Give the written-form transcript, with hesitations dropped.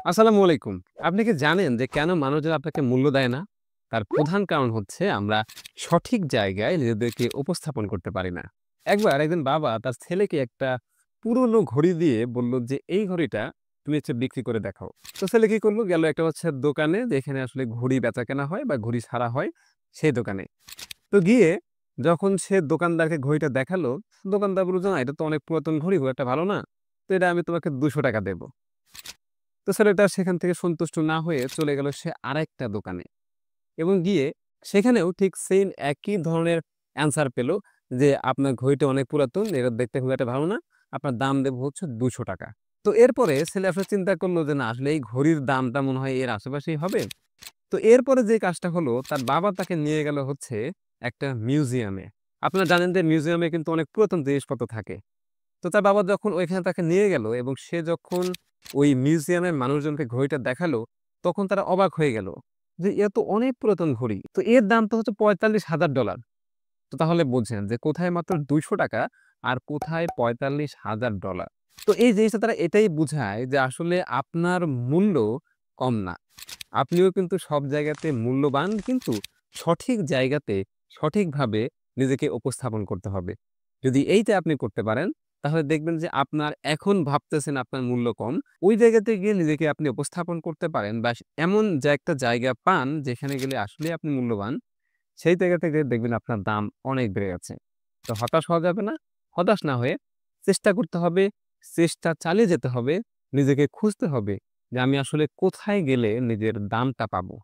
আসসালামু আলাইকুম। আপনি কি জানেন যে কেন মানুষজন আপনাকে মূল্য দেয় না? তার প্রধান কারণ হচ্ছে আমরা সঠিক জায়গায় নিজেদেরকে উপস্থাপন করতে পারি না। একবার একজন বাবা তার ছেলেকে একটা পুরনো ঘড়ি দিয়ে বলল যে, "এই ঘড়িটা তুমি হচ্ছে বিক্রি করে দেখাও।" তো ছেলে কি করল? গেল একটা হচ্ছে দোকানে যেখানে আসলে ঘড়ি বেচাকেনা হয় বা ঘড়ি ছাড়া হয় সেই দোকানে। তো গিয়ে যখন সে দোকানদারকে ঘড়িটা দেখালো, দোকানদার বলল যে, "না, এটা তো অনেক পুরাতন ঘড়ি, খুব একটা ভালো না। তো এটা আমি তোমাকে ৳২০০ দেব।" তো ছেলেটা সেখান থেকে সন্তুষ্ট না হয়ে চলে গেল সে আরেকটা দোকানে এবং গিয়ে সেখানেও ঠিক সেইম একই ধরনের অ্যান্সার পেল যে, "আপনার ঘড়িটা অনেক পুরাতন, এটা দেখতে খুব একটা ভালো না। আপনার দাম দেব হচ্ছে ৳২০০।" তো এরপরে ছেলে আসলে চিন্তা করল যে, না আসলে এই ঘড়ির দামটা মনে হয় এর আশেপাশেই হবে। তো এরপরে যে কাজটা হলো, তার বাবা তাকে নিয়ে গেল হচ্ছে একটা মিউজিয়ামে। আপনারা জানেন যে মিউজিয়ামে কিন্তু অনেক পুরাতন জিনিসপত্র থাকে। তো তার বাবা যখন ওইখানে তাকে নিয়ে গেল এবং সে যখন ওই মিউজিয়ামের মানুষজনকে ঘড়িটা দেখালো, তখন তারা অবাক হয়ে গেল যে, "এ তো অনেক পুরাতন ঘড়ি। তো এর দাম তো হচ্ছে $৪৫,০০০।" তো তাহলে বোঝেন যে কোথায় মাত্র ৳২০০ আর কোথায় $৪৫,০০০। তো এই জিনিসটা তারা এটাই বুঝায় যে আসলে আপনার মূল্য কম না। আপনিও কিন্তু সব জায়গাতে মূল্যবান, কিন্তু সঠিক জায়গাতে সঠিকভাবে নিজেকে উপস্থাপন করতে হবে। যদি এইটা আপনি করতে পারেন, তাহলে দেখবেন যে আপনার এখন ভাবতেছেন আপনার মূল্য কম, ওই জায়গাতে গিয়ে নিজেকে আপনি উপস্থাপন করতে পারেন বা এমন যে একটা জায়গা পান যেখানে গেলে আসলেই আপনি মূল্যবান, সেই জায়গা থেকে দেখবেন আপনার দাম অনেক বেড়ে গেছে। তো হতাশ হওয়া যাবে না। হতাশ না হয়ে চেষ্টা করতে হবে, চেষ্টা চালিয়ে যেতে হবে, নিজেকে খুঁজতে হবে যে আমি আসলে কোথায় গেলে নিজের দামটা পাবো।